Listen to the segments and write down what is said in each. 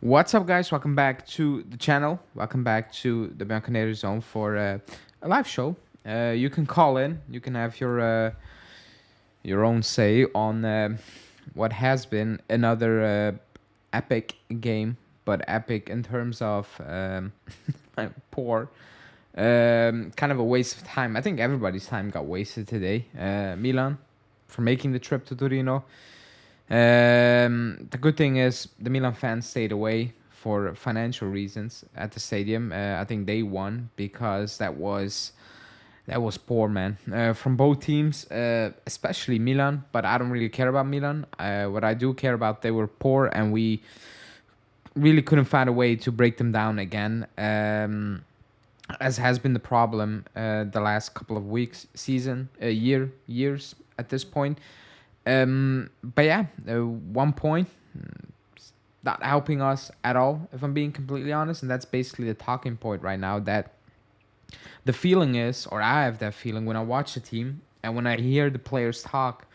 What's up, guys? Welcome back to the channel. Welcome back to the Bianconeri Zone for a live show. You can call in. You can have your own say on what has been another epic game, but epic in terms of poor. Kind of a waste of time. I think everybody's time got wasted today. Milan for making the trip to Torino. The good thing is the Milan fans stayed away for financial reasons at the stadium. I think they won because that was poor, man, from both teams, especially Milan. But I don't really care about Milan. What I do care about, they were poor, and we really couldn't find a way to break them down again. As has been the problem the last couple of weeks, years at this point. But yeah, 1 point, not helping us at all, if I'm being completely honest. And that's basically the talking point right now, that the feeling is, or I have that feeling when I watch the team and when I hear the players talk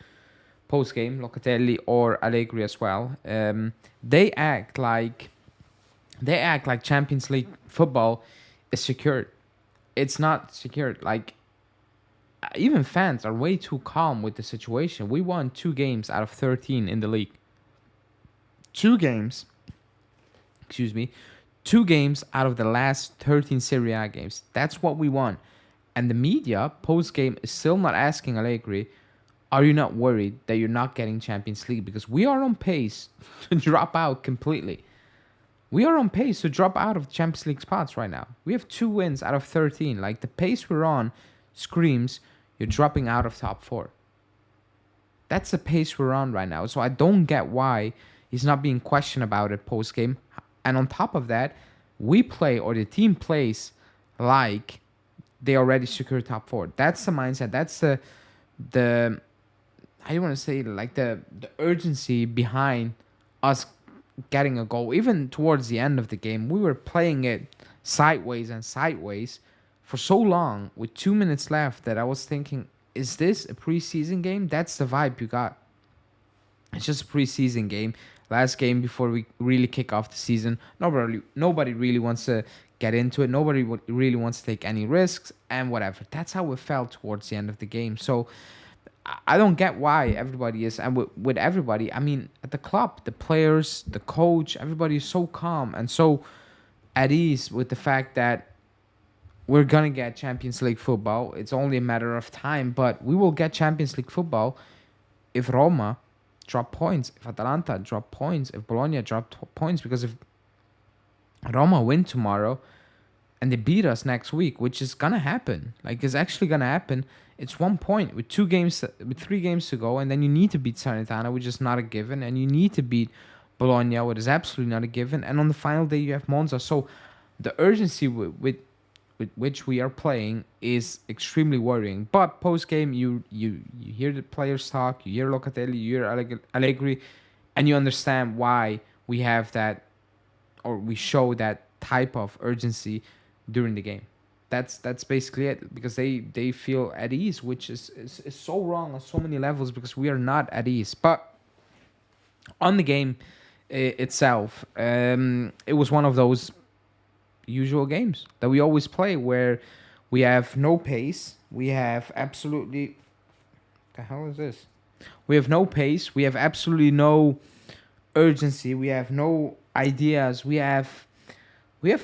post-game, Locatelli or Allegri as well, they act like Champions League football is secured. It's not secured. Like, even fans are way too calm with the situation. We won 2 games out of 13 in the league. 2 games. Excuse me. 2 games out of the last 13 Serie A games. That's what we won. And the media, post-game, is still not asking Allegri, are you not worried that you're not getting Champions League? Because we are on pace to drop out completely. We are on pace to drop out of Champions League spots right now. We have 2 wins out of 13. Like, the pace we're on screams you're dropping out of top 4. That's the pace we're on right now. So I don't get why he's not being questioned about it post-game. And on top of that, we play, or the team plays, like they already secured top 4. That's the mindset. That's the how do you want to say, like the urgency behind us getting a goal. Even towards the end of the game, we were playing it sideways for so long with 2 minutes left that I was thinking, is this a preseason game? That's the vibe you got. It's just a preseason game. Last game before we really kick off the season. Nobody really wants to get into it. Nobody really wants to take any risks and whatever. That's how it felt towards the end of the game. So I don't get why everybody is, and with everybody, I mean, at the club, the players, the coach, everybody is so calm and so at ease with the fact that we're going to get Champions League football. It's only a matter of time, but we will get Champions League football if Roma drop points, if Atalanta drop points, if Bologna drop points. Because if Roma win tomorrow and they beat us next week, which is going to happen, like it's actually going to happen, it's 1 point with 3 games to go, and then you need to beat Salernitana, which is not a given, and you need to beat Bologna, which is absolutely not a given, and on the final day you have Monza. So the urgency with which we are playing is extremely worrying. But post-game, you hear the players talk, you hear Locatelli, you hear Allegri, and you understand why we have that, or we show that type of urgency during the game. That's basically it, because they feel at ease, which is so wrong on so many levels, because we are not at ease. But on the game itself, it was one of those usual games that we always play, where we have no pace, we have absolutely, the hell is this? We have no pace, we have absolutely no urgency, we have no ideas, we have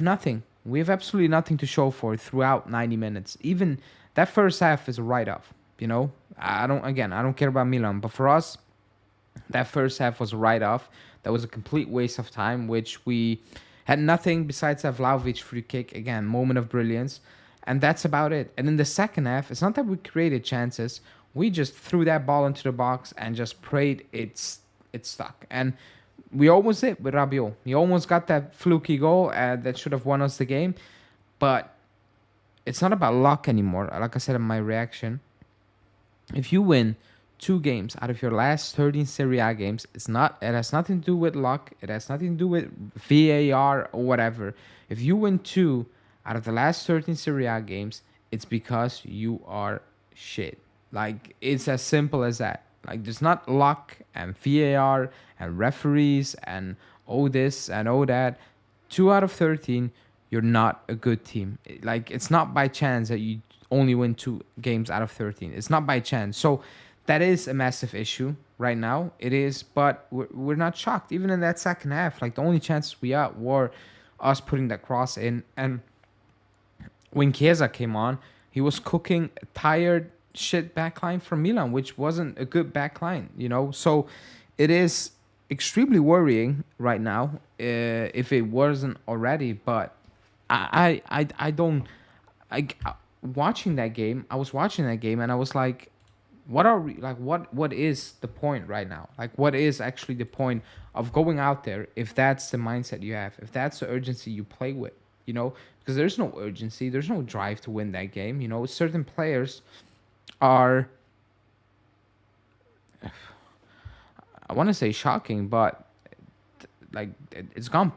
nothing. We have absolutely nothing to show for it throughout 90 minutes. Even that first half is a write-off, you know? I don't care about Milan, but for us, that first half was a write-off. That was a complete waste of time, which we had nothing besides a Vlahovic free kick, again, moment of brilliance, and that's about it. And in the second half, it's not that we created chances, we just threw that ball into the box and just prayed it stuck. And we almost did with Rabiot. He almost got that fluky goal that should have won us the game, but it's not about luck anymore. Like I said in my reaction, if you win 2 games out of your last 13 Serie A games, it has nothing to do with luck. It has nothing to do with VAR or whatever. If you win 2 out of the last 13 Serie A games, it's because you are shit. Like, it's as simple as that. Like, there's not luck and VAR and referees and oh this and oh that. 2 out of 13, you're not a good team. Like, it's not by chance that you only win 2 games out of 13. It's not by chance. So that is a massive issue right now. It is, but we're not shocked. Even in that second half, like the only chances we got were us putting that cross in. And when Chiesa came on, he was cooking a tired shit backline from Milan, which wasn't a good backline, you know. So it is extremely worrying right now, if it wasn't already. But I don't. Watching that game, I was watching that game, and I was like, what are we like? What is the point right now? Like, what is actually the point of going out there if that's the mindset you have, if that's the urgency you play with, you know? Because there's no urgency, there's no drive to win that game. You know, certain players are, I want to say shocking, but like it's gone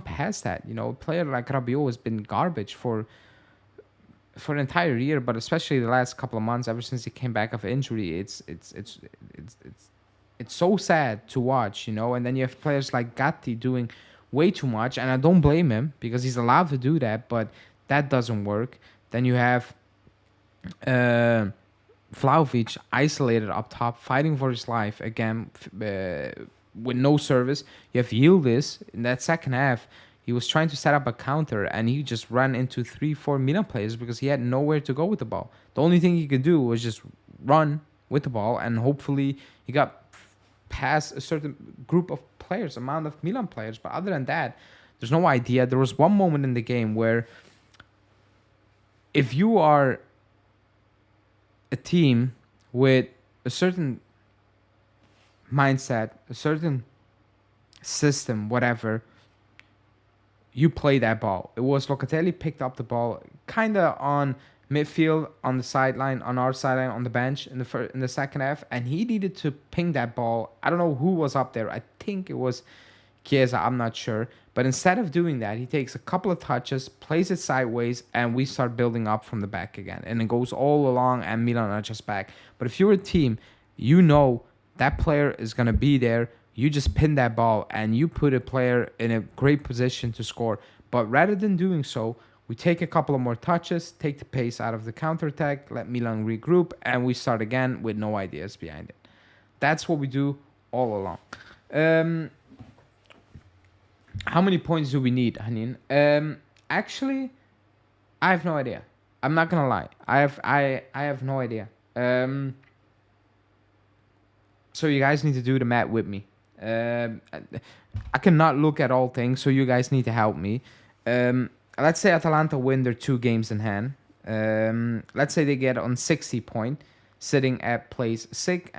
past that. You know, a player like Rabiot has been garbage for an entire year, but especially the last couple of months, ever since he came back of injury. It's so sad to watch, you know. And then you have players like Gatti doing way too much, and I don't blame him because he's allowed to do that, but that doesn't work. Then you have Vlahovic isolated up top, fighting for his life again, with no service. You have Yildiz in that second half. He was trying to set up a counter, and he just ran into 3-4 Milan players because he had nowhere to go with the ball. The only thing he could do was just run with the ball, and hopefully he got past a certain group of players, amount of Milan players. But other than that, there's no idea. There was one moment in the game where if you are a team with a certain mindset, a certain system, whatever, you play that ball. It was Locatelli picked up the ball kind of on midfield, on the sideline, on our sideline, on the bench in the second half, and he needed to ping that ball. I don't know who was up there. I think it was Chiesa. I'm not sure. But instead of doing that, he takes a couple of touches, plays it sideways, and we start building up from the back again. And it goes all along, and Milan are just back. But if you're a team, you know that player is going to be there. You just pin that ball, and you put a player in a great position to score. But rather than doing so, we take a couple of more touches, take the pace out of the counterattack, let Milan regroup, and we start again with no ideas behind it. That's what we do all along. How many points do we need, Hanin? Actually, I have no idea. I'm not gonna lie. I have no idea. So you guys need to do the math with me. I cannot look at all things, so you guys need to help me. Let's say Atalanta win their 2 games in hand. Let's say they get on 60 points, sitting at place 6,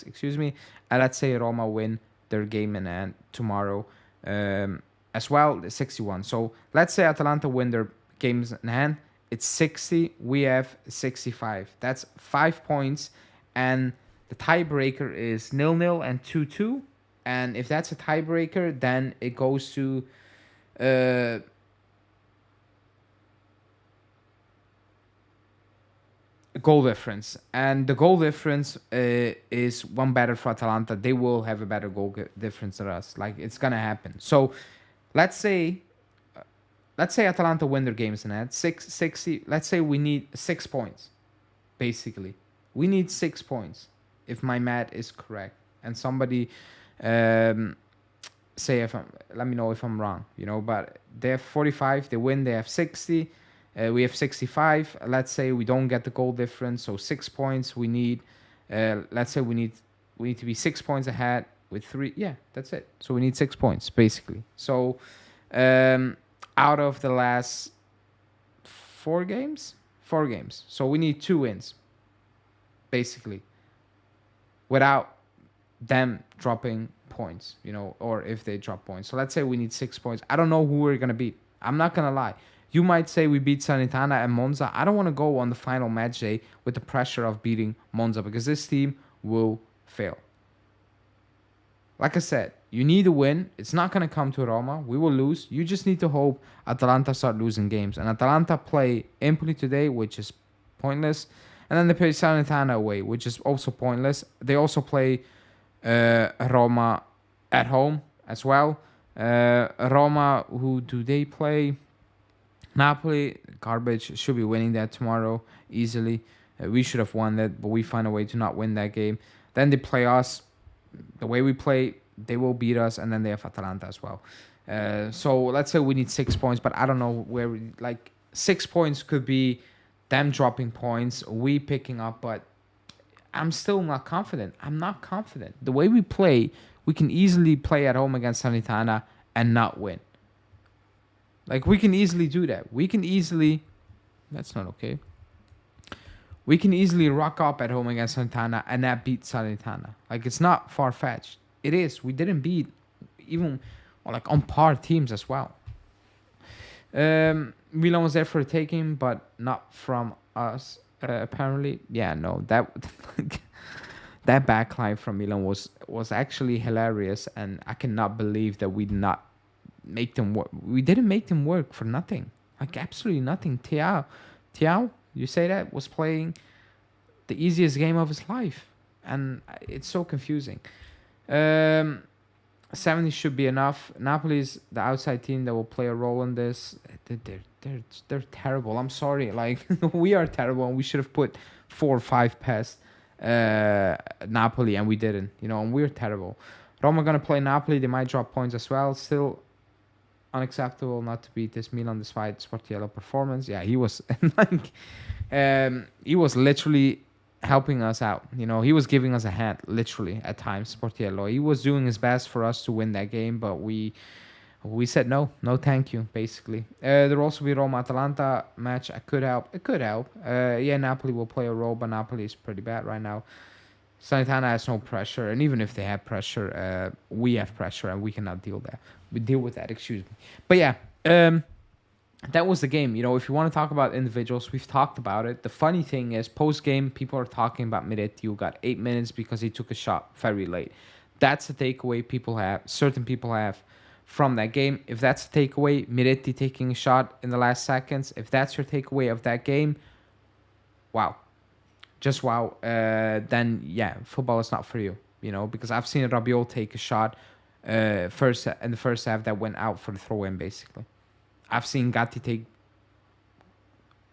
excuse me. And let's say Roma win their game in hand tomorrow, as well, 61. So let's say Atalanta win their games in hand. It's 60. We have 65. That's 5 points, and the tiebreaker is 0-0 and 2-2. And if that's a tiebreaker, then it goes to goal difference. And the goal difference is one better for Atalanta. They will have a better goal difference than us. Like, it's going to happen. So let's say Atalanta win their games in that 60. Let's say we need 6 points, basically. We need 6 points, if my math is correct. And somebody say let me know if I'm wrong, you know. But they have 45, they win, they have 60, we have 65. Let's say we don't get the goal difference, so 6 points we need. Let's say we need to be 6 points ahead with 3. Yeah, that's it. So we need 6 points basically. So out of the last 4 games, so we need 2 wins basically, without them dropping points, you know, or if they drop points. So let's say we need 6 points. I don't know who we're going to beat. I'm not going to lie. You might say we beat Salernitana and Monza. I don't want to go on the final match day with the pressure of beating Monza, because this team will fail. Like I said, you need a win. It's not going to come to Roma. We will lose. You just need to hope Atalanta start losing games. And Atalanta play Empoli today, which is pointless. And then they play Salernitana away, which is also pointless. They also play Roma at home as well. Roma, who do they play? Napoli, garbage. Should be winning that tomorrow easily. We should have won that, but we find a way to not win that game. Then they play us. The way we play, they will beat us, and then they have Atalanta as well. So let's say we need 6 points, but I don't know where. 6 points could be them dropping points, we picking up, but I'm still not confident. I'm not confident. The way we play, we can easily play at home against Sanitana and not win. Like, we can easily do that. We can easily. That's not okay. We can easily rock up at home against Santana and not beat Salernitana. Like, it's not far fetched. It is. We didn't beat even on par teams as well. Milan was there for a taking, but not from us. Apparently, yeah, no, that that backline from Milan was actually hilarious, and I cannot believe that we did not make them work. We didn't make them work for nothing. Like, absolutely nothing. Tiao, you say that, was playing the easiest game of his life, and it's so confusing. 70 should be enough. Napoli's the outside team that will play a role in this. They're terrible. I'm sorry. Like, we are terrible, and we should have put 4 or 5 past Napoli, and we didn't. And we're terrible. Roma gonna play Napoli. They might drop points as well. Still unacceptable not to beat this Milan despite Sportiello performance. Yeah, he was he was literally helping us out. He was giving us a hand literally at times. Sportiello, he was doing his best for us to win that game, but we said no, thank you. Basically, there will also be Roma Atalanta match. It could help. Yeah, Napoli will play a role, but Napoli is pretty bad right now. Sanitana has no pressure, and even if they have pressure, we have pressure, and we cannot deal with that. Excuse me. But yeah, that was the game. If you want to talk about individuals, we've talked about it. The funny thing is, post game, people are talking about Miretti, who got 8 minutes because he took a shot very late. That's the takeaway certain people have from that game. If that's the takeaway, Miretti taking a shot in the last seconds, if that's your takeaway of that game, wow. Just wow. Then yeah, football is not for you. Because I've seen Rabiot take a shot in the first half that went out for the throw-in. Basically, I've seen Gatti take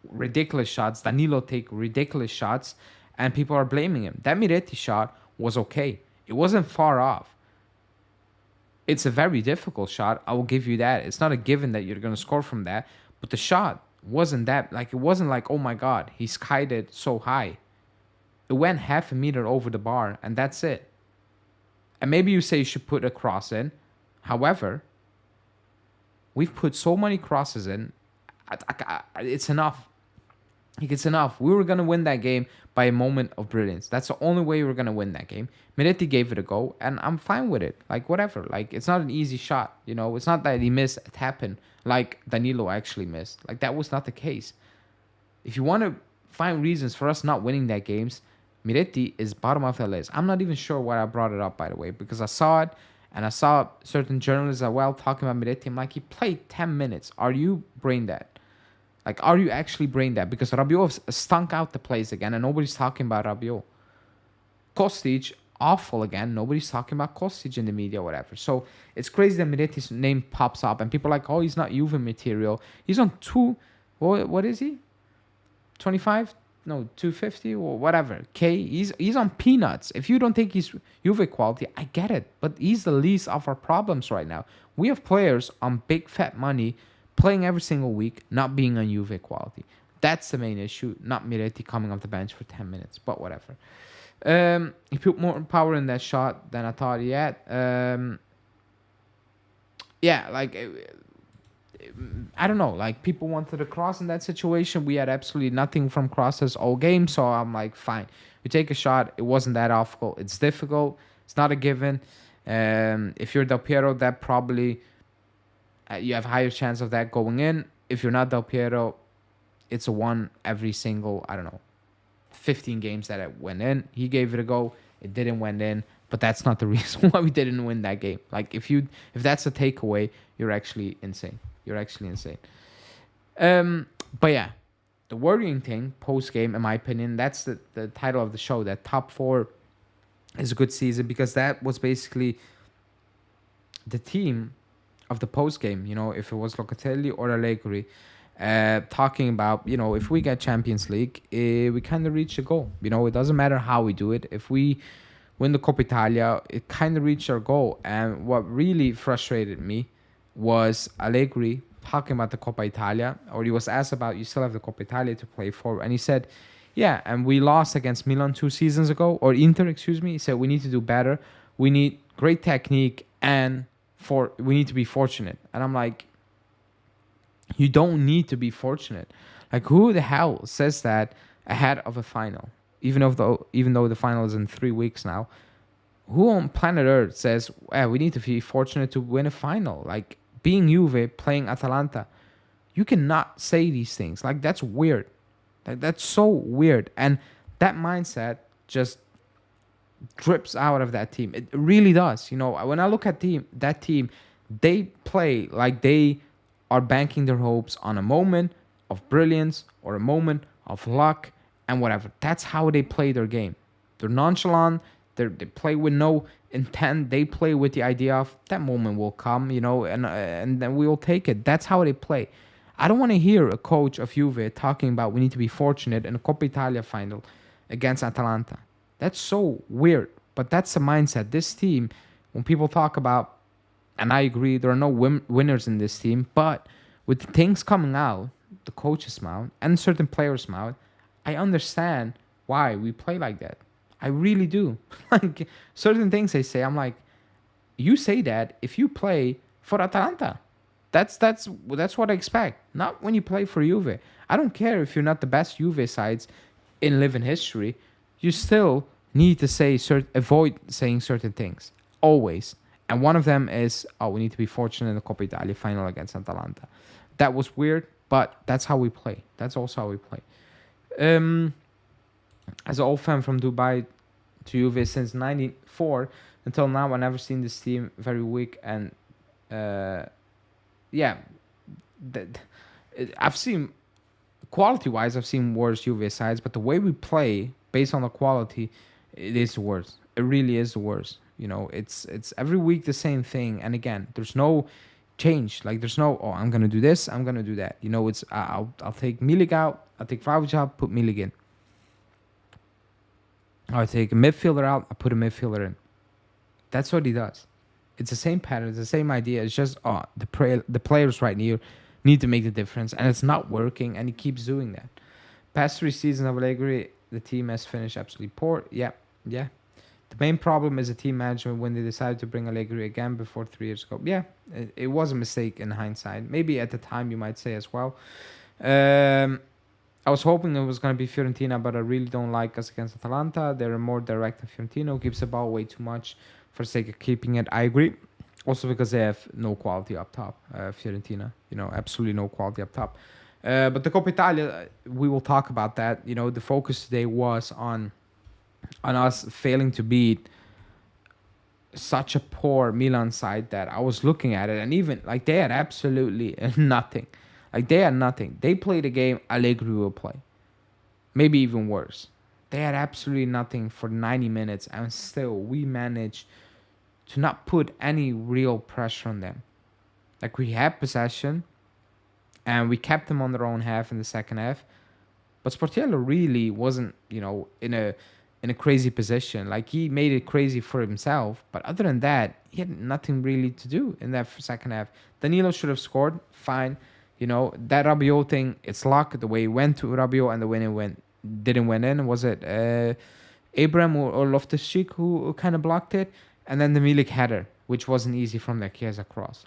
ridiculous shots, Danilo take ridiculous shots, and people are blaming him. That Miretti shot was okay. It wasn't far off. It's a very difficult shot. I will give you that. It's not a given that you're going to score from that, but the shot wasn't that. It wasn't like, oh my God, he skied it so high. It went half a meter over the bar, and that's it. And maybe you say you should put a cross in. However, we've put so many crosses in. It's enough. It's enough. We were going to win that game by a moment of brilliance. That's the only way we were going to win that game. Miretti gave it a go, and I'm fine with it. Whatever. It's not an easy shot. It's not that he missed a tap-in like Danilo actually missed. That was not the case. If you want to find reasons for us not winning that games, Miretti is bottom of the list. I'm not even sure why I brought it up, by the way, because I saw it, and I saw certain journalists as well talking about Miretti. I'm like, he played 10 minutes. Are you brain dead? Are you actually brain dead? Because Rabiot stunk out the place again, and nobody's talking about Rabiot. Kostic, awful again. Nobody's talking about Kostic in the media or whatever. So it's crazy that Miretti's name pops up, and people are like, oh, he's not Juve material. He's on what is he? 25? No, 250 or whatever. He's on peanuts. If you don't think he's Juve quality, I get it. But he's the least of our problems right now. We have players on big fat money playing every single week, not being on Juve quality. That's the main issue, not Miretti coming off the bench for 10 minutes, but whatever. He put more power in that shot than I thought he had. I don't know. People wanted a cross in that situation. We had absolutely nothing from crosses all game, so I'm like, fine. You take a shot. It wasn't that difficult. It's difficult. It's not a given. If you're Del Piero, that probably you have higher chance of that going in. If you're not Del Piero, it's a 1 every single, 15 games that it went in. He gave it a go. It didn't went in. But that's not the reason why we didn't win that game. If that's a takeaway, you're actually insane. But yeah, the worrying thing post-game, in my opinion, that's the title of the show, that top 4 is a good season, because that was basically the team of the post game. If it was Locatelli or Allegri, talking about if we get Champions League, we kind of reach the goal. It doesn't matter how we do it. If we win the Coppa Italia, it kind of reached our goal. And what really frustrated me was Allegri talking about the Coppa Italia, or he was asked about, you still have the Coppa Italia to play for, and he said, yeah, and we lost against Milan 2 seasons ago, or Inter, excuse me. He said we need to do better. We need great technique, and we need to be fortunate. And I'm like, you don't need to be fortunate. Like, who the hell says that ahead of a final? Even though the final is in 3 weeks now, who on planet Earth says, we need to be fortunate to win a final? Like, being Juve, playing Atalanta, you cannot say these things. Like, that's weird. Like, that's so weird. And that mindset just drips out of that team. It really does. When I look at that team, they play like they are banking their hopes on a moment of brilliance or a moment of luck and whatever. That's how they play their game. They're nonchalant. They play with no intent. They play with the idea of that moment will come, and then we will take it. That's how they play. I don't want to hear a coach of Juve talking about we need to be fortunate in a Coppa Italia final against Atalanta. That's so weird. But that's the mindset. This team, when people talk about, and I agree, there are no winners in this team, but with the things coming out, the coach's mouth and certain players' mouth, I understand why we play like that. I really do. Like, certain things they say, I'm like, you say that if you play for Atalanta. That's what I expect. Not when you play for Juve. I don't care if you're not the best Juve sides in living history. You still need to avoid saying certain things. Always. And one of them is, we need to be fortunate in the Coppa Italia final against Atalanta. That was weird, but that's how we play. That's also how we play. As an old fan from Dubai to Juve since 94 until now, I've never seen this team very weak. And I've seen, quality-wise, I've seen worse Juve sides, but the way we play, based on the quality, it is the worst. It really is the worst. It's every week the same thing. And again, there's no change. Like, there's no, I'm gonna do this, I'm gonna do that. It's I'll take Milik out, I'll take Vlahovic out, put Milik in. I'll take a midfielder out, I'll put a midfielder in. That's what he does. It's the same pattern, it's the same idea. It's just the players right here need to make the difference, and it's not working, and he keeps doing that. Past 3 seasons of Allegri, the team has finished absolutely poor. Yeah. The main problem is the team management when they decided to bring Allegri again before 3 years ago. Yeah, it was a mistake in hindsight. Maybe at the time you might say as well. I was hoping it was going to be Fiorentina, but I really don't like us against Atalanta. They're more direct than Fiorentina, who keeps the ball way too much for the sake of keeping it. I agree. Also because they have no quality up top, Fiorentina. Absolutely no quality up top. But the Coppa Italia, we will talk about that. The focus today was on us failing to beat such a poor Milan side that I was looking at it, and even like they had absolutely nothing. Like, they had nothing. They played a game Allegri will play. Maybe even worse. They had absolutely nothing for 90 minutes, and still we managed to not put any real pressure on them. Like, we had possession, and we kept them on their own half in the second half. But Sportiello really wasn't, in a crazy position. Like, he made it crazy for himself. But other than that, he had nothing really to do in that second half. Danilo should have scored. Fine. That Rabiot thing, it's luck. The way he went to Rabiot and the way it didn't went in. Was it Abraham or Loftus-Cheek who kind of blocked it? And then the Milik header, which wasn't easy from the Chiesa cross.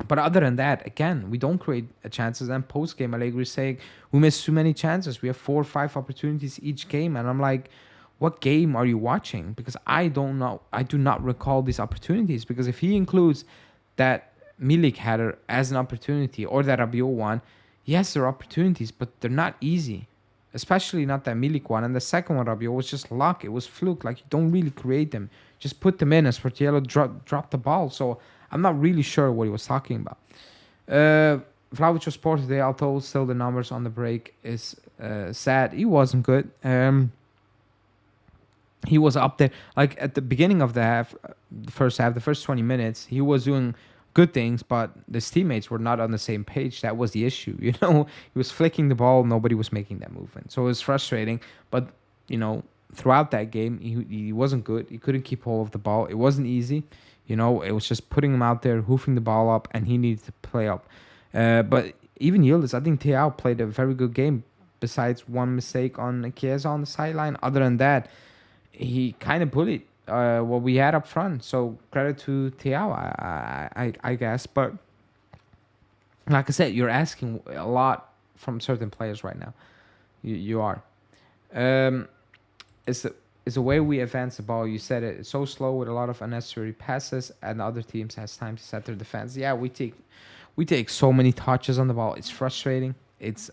But other than that, again, we don't create chances. And post-game, Allegri saying, we missed too many chances. We have 4 or 5 opportunities each game. And I'm like, what game are you watching? Because I don't know. I do not recall these opportunities. Because if he includes that Milik header as an opportunity, or that Rabiot one, yes, there are opportunities, but they're not easy. Especially not that Milik one. And the second one, Rabiot, was just luck. It was fluke. Like, you don't really create them. Just put them in as Sportiello dropped the ball. So I'm not really sure what he was talking about. Vlahovic was poor today, although still the numbers on the break is sad. He wasn't good. He was up there. Like, at the beginning of the first half, the first 20 minutes, he was doing good things, but his teammates were not on the same page. That was the issue. He was flicking the ball, nobody was making that movement, so it was frustrating. But throughout that game, he wasn't good. He couldn't keep hold of the ball. It wasn't easy. It was just putting him out there, hoofing the ball up, and he needed to play up. But even Yildiz, I think Thiago played a very good game. Besides one mistake on Chiesa on the sideline, other than that, he kind of bullied what we had up front. So credit to Thiago, I guess. But like I said, you're asking a lot from certain players right now. You are. Um, it's the way we advance the ball. You said it. It's so slow with a lot of unnecessary passes, and other teams has time to set their defense. Yeah, we take so many touches on the ball. It's frustrating. It's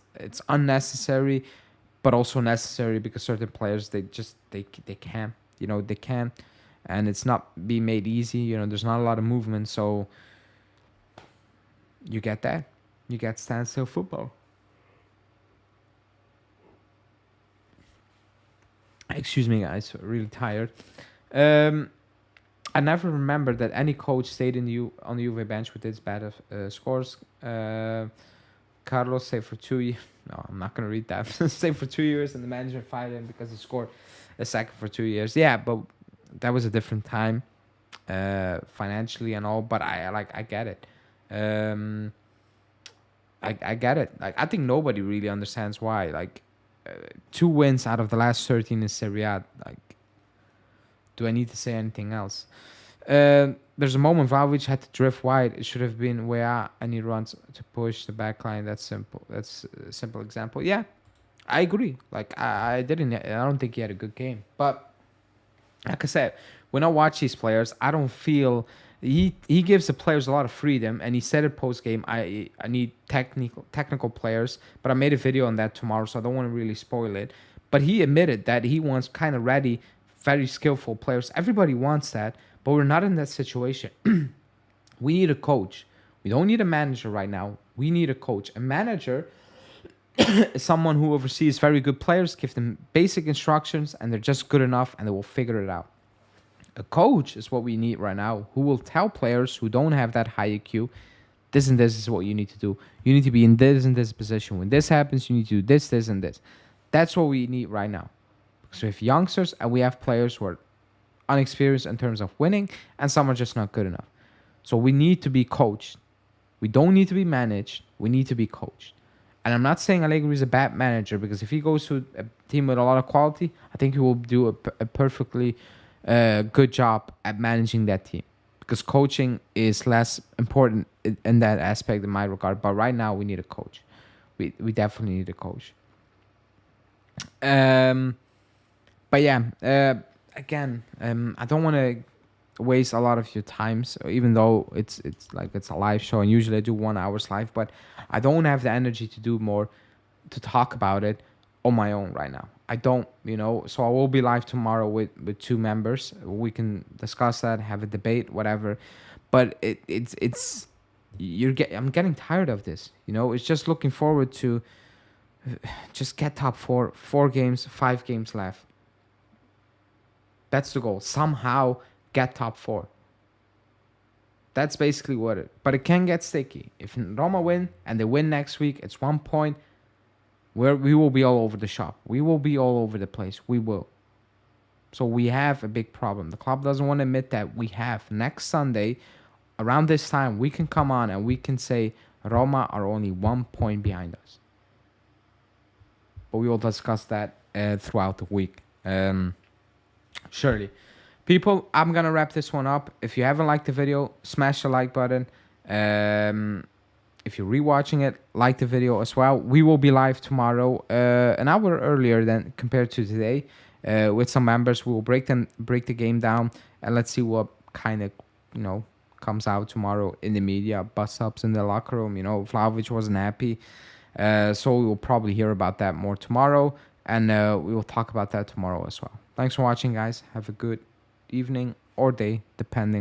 unnecessary, but also necessary because certain players they can they can, and it's not being made easy. There's not a lot of movement, so you get that. You get standstill football. Excuse me, guys. Really tired. Um, I never remember that any coach stayed on the Juve bench with this bad of scores. Carlos stayed for 2 years. No, I'm not gonna read that. Stayed for 2 years, and the manager fired him because he scored a second for 2 years. Yeah, but that was a different time, financially and all. But I get it. Um, I get it. Like I think nobody really understands why. Like 2 wins out of the last 13 in Serie A. Like, do I need to say anything else? There's a moment Vlahovic had to drift wide. It should have been way out, and he runs to push the back line. That's simple. That's a simple example. Yeah, I agree. Like I didn't. I don't think he had a good game. But like I said, when I watch these players, I don't feel he gives the players a lot of freedom. And he said it post game. I need technical players. But I made a video on that tomorrow, so I don't want to really spoil it. But he admitted that he wants kind of ready, very skillful players. Everybody wants that, but we're not in that situation. We need a coach. We don't need a manager right now. We need a coach. A manager is someone who oversees very good players, give them basic instructions, and they're just good enough, and they will figure it out. A coach is what we need right now, who will tell players who don't have that high IQ, this and this is what you need to do. You need to be in this and this position. When this happens, you need to do this, this, and this. That's what we need right now. Because we have youngsters and we have players who are unexperienced in terms of winning, and some are just not good enough. So we need to be coached. We don't need to be managed. We need to be coached. And I'm not saying Allegri is a bad manager, because if he goes to a team with a lot of quality, I think he will do a perfectly good job at managing that team. Because coaching is less important in that aspect in my regard. But right now we need a coach. We definitely need a coach. But yeah, again, I don't want to waste a lot of your time. So even though it's like it's a live show, and usually I do 1 hour's live, but I don't have the energy to do more, to talk about it on my own right now. I don't, So I will be live tomorrow with 2 members. We can discuss that, have a debate, whatever. But I'm getting tired of this. It's just looking forward to just get top 4 games, 5 games left. That's the goal. Somehow get top 4. That's basically what it. But it can get sticky. If Roma win and they win next week, it's 1 point. We will be all over the shop. We will be all over the place. We will. So we have a big problem. The club doesn't want to admit that we have. Next Sunday, around this time, we can come on and we can say Roma are only 1 point behind us. But we will discuss that throughout the week. Surely. People, I'm going to wrap this one up. If you haven't liked the video, smash the like button. If you're rewatching it, like the video as well. We will be live tomorrow, an hour earlier than compared to today, with some members. We will break the game down, and let's see what kind of comes out tomorrow in the media. Bust ups in the locker room. Vlahovic wasn't happy, so we will probably hear about that more tomorrow, and we will talk about that tomorrow as well. Thanks for watching, guys. Have a good evening or day, depending.